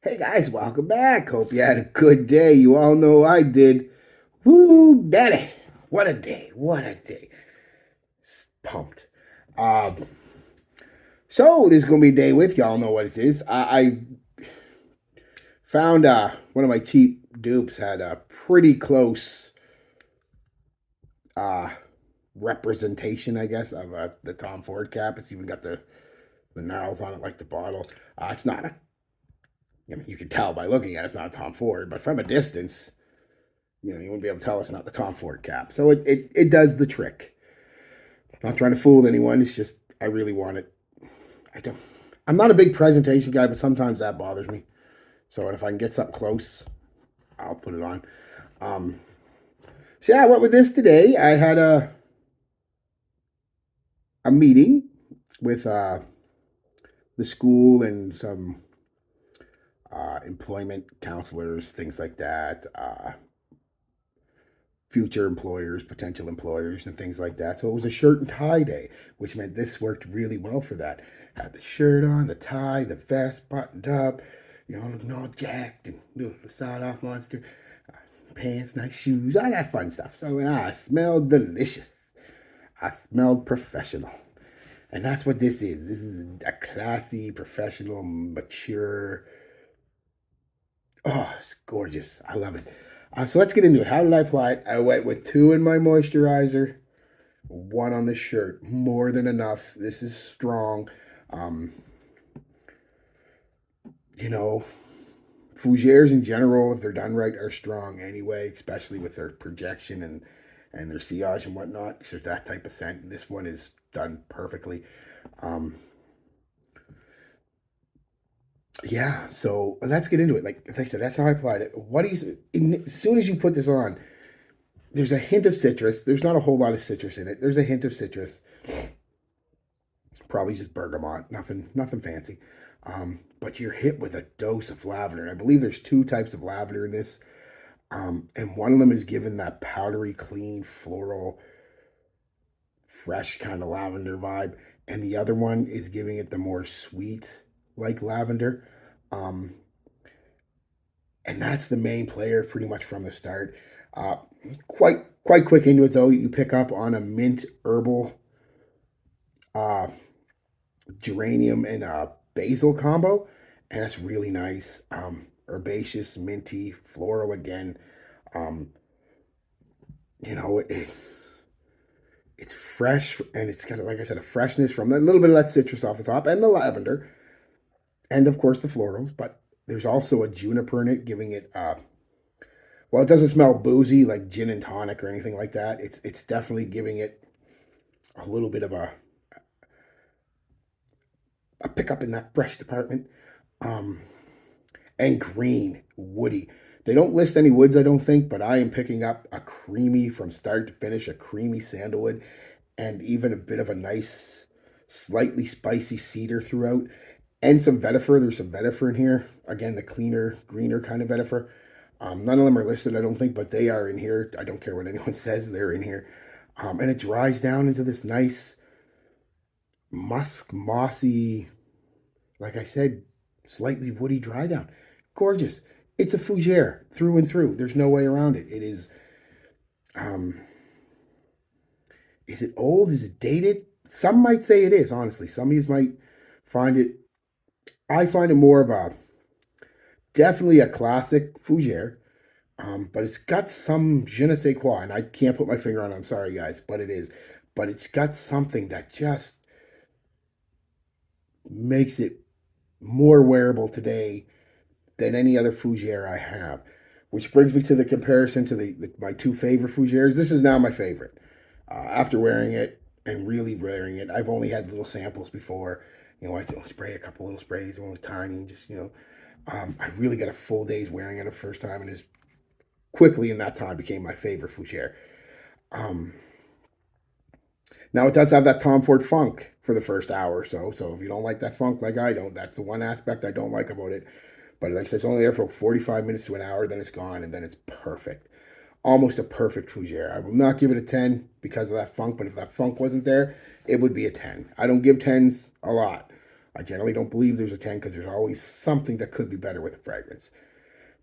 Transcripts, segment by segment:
Hey guys, welcome back. Hope you had a good day. You all know I did. Woo, daddy. What a day. What a day. Pumped. Um, so this is gonna be a day with y'all know what it is. I found one of my cheap dupes had a pretty close uh representation, I guess, of the Tom Ford cap. It's even got the gnarls on it like the bottle. It's not a I mean, you can tell by looking at it, it's not a Tom Ford, but from a distance, you wouldn't be able to tell it's not the Tom Ford cap. So it does the trick. I'm not trying to fool anyone. It's just I really want it. I don't. I'm not a big presentation guy, but sometimes that bothers me. So if I can get something close, I'll put it on. Um, so yeah, what with this today? I had a meeting with the school and some employment counselors, things like that. Future employers, potential employers, and things like that. So it was a shirt and tie day, which meant this worked really well for that. Had the shirt on, the tie, the vest buttoned up, looking all jacked and the sawed off monster, pants, nice shoes, all that fun stuff. So I smelled delicious. I smelled professional. And that's what this is. This is a classy, professional, mature. Oh, it's gorgeous. I love it. So let's get into it. How did I apply it? I went with 2 in my moisturizer, 1 on the shirt. More than enough. This is strong. Um, you know, fougères in general, if they're done right, are strong anyway, especially with their projection and their sillage and whatnot. So that type of scent. This one is done perfectly. Um, yeah, so let's get into it. Like as I said, that's how I applied it. What do as soon as you put this on, there's a hint of citrus. There's not a whole lot of citrus in it. There's a hint of citrus. Probably just bergamot. Nothing fancy. But you're hit with a dose of lavender. And I believe there's 2 types of lavender in this. And one of them is given that powdery, clean, floral, fresh kind of lavender vibe. And the other one is giving it the more sweet, like lavender. Um, and that's the main player pretty much from the start. Uh, quite quick into it though. You pick up on a mint herbal uh, geranium and basil combo, and that's really nice. Herbaceous, minty, floral again. Um, it's fresh and it's got, like I said, a freshness from a little bit of that citrus off the top and the lavender, and of course the florals. But there's also a juniper in it, giving it well, it doesn't smell boozy like gin and tonic or anything like that. It's definitely giving it a little bit of a pickup in that fresh department. Um, and green, woody. They don't list any woods, I don't think, but I am picking up a creamy from start to finish, a creamy sandalwood, and even a bit of a nice, slightly spicy cedar throughout, and some vetiver. There's some vetiver in here. Again, the cleaner, greener kind of vetiver. None of them are listed, I don't think, but they are in here. I don't care what anyone says, they're in here. And it dries down into this nice musk, mossy, like I said, slightly woody dry down. Gorgeous. It's a fougere through and through. There's no way around it. It um, is it old? Is it dated? Some might say it is, honestly. Some of you might find it, I find it more of definitely a classic fougere. But it's got some je ne sais quoi, and I can't put my finger on it. I'm sorry, guys, but it is. But it's got something that just makes it more wearable today than any other fougere I have. Which brings me to the comparison to my 2 favorite fougères. This is now my favorite. After wearing it and really wearing it, I've only had little samples before. I spray a couple little sprays, only tiny, just I really got a full day's wearing it the first time, and it quickly in that time became my favorite fougere. Um, Now it does have that Tom Ford funk for the first hour or so. So if you don't like that funk like I don't, that's the one aspect I don't like about it. But like I said, it's only there for 45 minutes to an hour, then it's gone, and then it's perfect. Almost a perfect fougere. I will not give it a 10 because of that funk, but if that funk wasn't there, it would be a 10. I don't give 10s a lot. I generally don't believe there's a 10 because there's always something that could be better with a fragrance.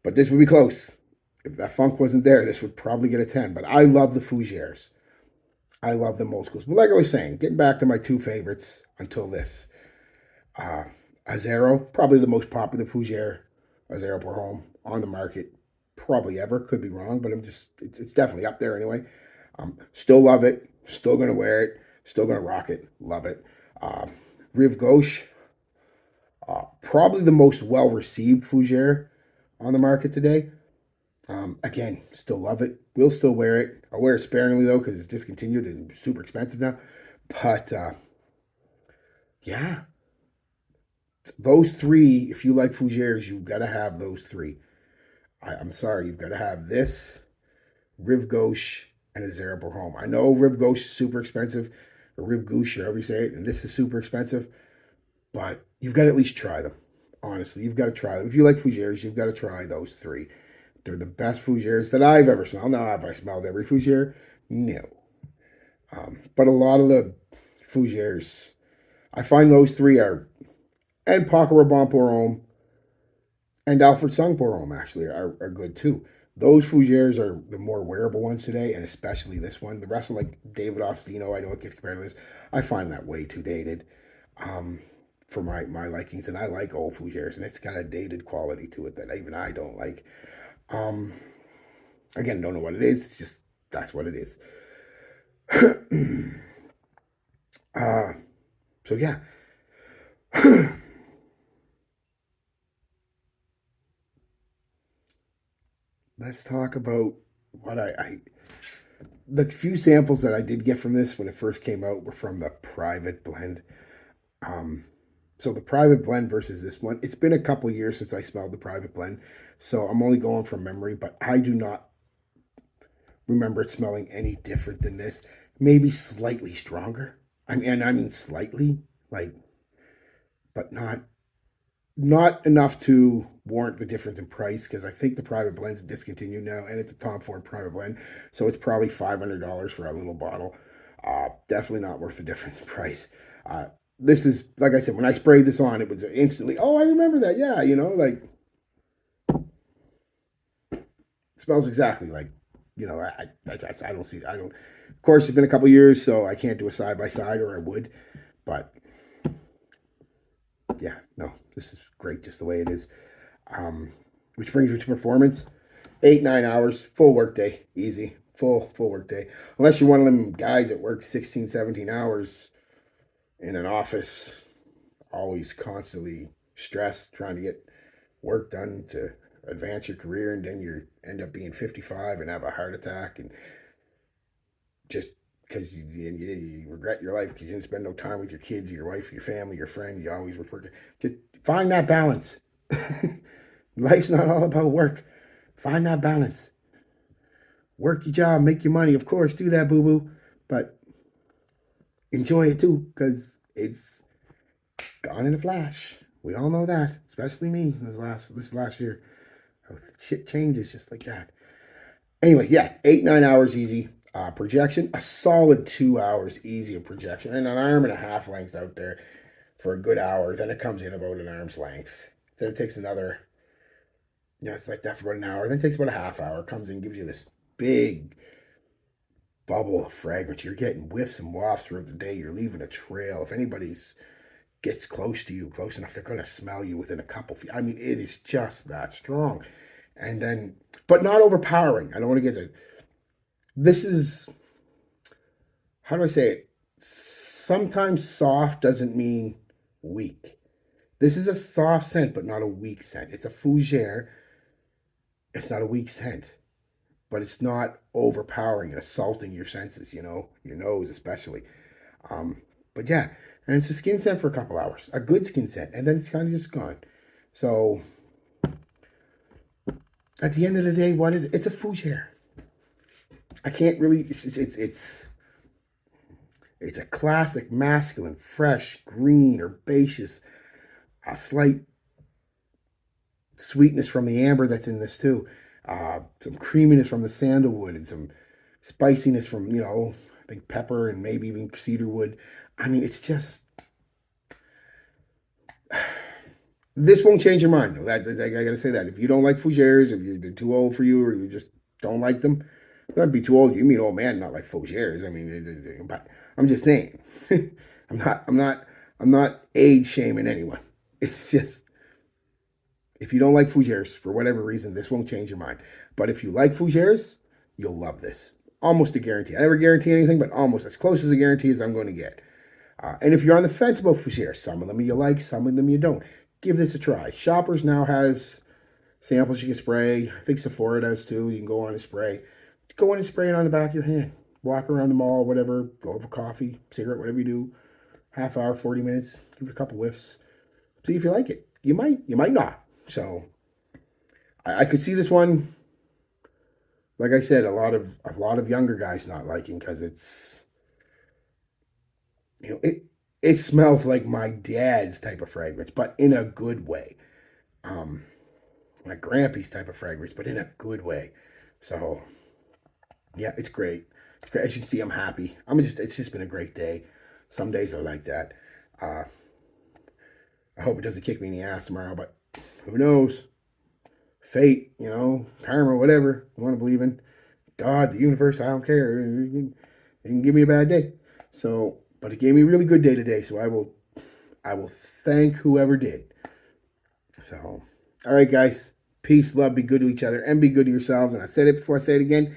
But this would be close. If that funk wasn't there, this would probably get a 10. But I love the Fougères. I love them old schools. But like I was saying, getting back to my two favorites until this. Uh, Azero, probably the most popular Fougere, Azero Pour Homme on the market, probably ever. Could be wrong, but it's definitely up there anyway. Still love it. Still gonna wear it. Still gonna rock it. Love it. Uh, Rive Gauche, probably the most well received Fougere on the market today. Again, still love it. Will still wear it. I wear it sparingly though because it's discontinued and super expensive now. But yeah, those three. If you like Fougères, you've got to have those three. I'm sorry, you've got to have this, Rive Gauche, and a Zero Pour Homme. I know Rive Gauche is super expensive, or Rive Gauche, however you say it, and this is super expensive, but you've got to at least try them. Honestly, you've got to try them. If you like Fougères, you've got to try those three. They're the best Fougères that I've ever smelled. Now, have I smelled every Fougere? No. But a lot of the Fougères, I find those three are, and Paco Rabanne Pour Homme and Alfred Sung Pour Homme actually are good too. Those Fougères are the more wearable ones today, and especially this one. The rest of like David Ossino, I know it gets compared to this. I find that way too dated for my likings, and I like old Fougères, and it's got a dated quality to it that even I don't like. Um, Again, don't know what it is. It's just that's what it is. uh, so yeah. Let's talk about what the few samples that I did get from this when it first came out were from the private blend. Um, so the private blend versus this one, it's been a couple years since I smelled the private blend, so I'm only going from memory, but I do not remember it smelling any different than this. Maybe slightly stronger. I mean slightly, like, but not enough to warrant the difference in price because I think the private blend's discontinued now, and it's a Tom Ford private blend, so it's probably $500 for a little bottle. Definitely not worth the difference in price. This is like I said, when I sprayed this on, it was instantly, oh, I remember that. Yeah, like it smells exactly like, I don't see, I don't. Of course, it's been a couple years, so I can't do a side by side, or I would, but yeah, no, this is great just the way it is. Which brings me to performance. 8, 9 hours, full work day, easy, full work day. Unless you're one of them guys that work 16, 17 hours in an office, always constantly stressed, trying to get work done to advance your career, and then you end up being 55 and have a heart attack, and just because you regret your life because you didn't spend no time with your kids, your wife, your family, your friend. You always were working. Just find that balance. Life's not all about work. Find that balance. Work your job, make your money. Of course, do that, boo boo. But enjoy it too, because it's gone in a flash. We all know that, especially me this last year. Shit changes just like that. Anyway, yeah, 8, 9 hours easy. Projection, a solid 2 hours easy of projection, and an arm and a half length out there for a good hour. Then it comes in about an arm's length. Then it takes another, it's like that for about an hour. Then it takes about a half hour. Comes in, gives you this big bubble of fragrance. You're getting whiffs and wafts throughout the day. You're leaving a trail. If anybody's gets close to you, close enough, they're going to smell you within a couple feet. I mean, it is just that strong. And then, but not overpowering. I don't want to get to, this is, how do I say it? Sometimes soft doesn't mean weak. This is a soft scent, but not a weak scent. It's a fougere. It's not a weak scent, but it's not overpowering and assaulting your senses, your nose especially. But yeah, and it's a skin scent for a couple hours, a good skin scent, and then it's kind of just gone. So at the end of the day, what is it? It's a fougere. I can't really. It's a classic masculine, fresh, green, herbaceous, a slight sweetness from the amber that's in this too. Some creaminess from the sandalwood and some spiciness from, I think pepper and maybe even cedarwood. I mean, it's just This won't change your mind, though. I got to say that. If you don't like fougères, if they're too old for you or you just don't like them, don't be too old. You mean old man, not like fougères. I mean, but I'm just saying. I'm not, I'm not, I'm not age shaming anyone. It's just, if you don't like fougères for whatever reason, this won't change your mind. But if you like fougères, you'll love this. Almost a guarantee. I never guarantee anything, but almost as close as a guarantee as I'm going to get. And if you're on the fence about fougères, some of them you like, some of them you don't. Give this a try. Shoppers now has samples you can spray. I think Sephora does too. You can go on and spray. Go in and spray it on the back of your hand. Walk around the mall, whatever. Go over coffee, cigarette, whatever you do. Half hour, 40 minutes. Give it a couple whiffs. See if you like it. You might not. So I could see this one. Like I said, a lot of younger guys not liking because it smells like my dad's type of fragrance, but in a good way. Um, my grampy's type of fragrance, but in a good way. So yeah, it's great. It's great. As you can see, I'm happy. It's just been a great day. Some days are like that. Uh, I hope it doesn't kick me in the ass tomorrow, but who knows? Fate, karma, whatever you want to believe in. God, the universe, I don't care. It can give me a bad day. So, but it gave me a really good day today. So I will thank whoever did. So, all right, guys. Peace, love, be good to each other, and be good to yourselves. And I said it before I say it again.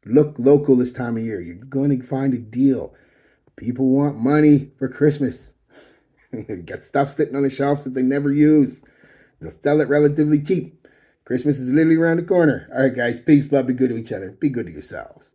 Look local this time of year. You're going to find a deal. People want money for Christmas. Got stuff sitting on the shelves that they never use. They'll sell it relatively cheap. Christmas is literally around the corner. All right, guys. Peace, love, be good to each other. Be good to yourselves.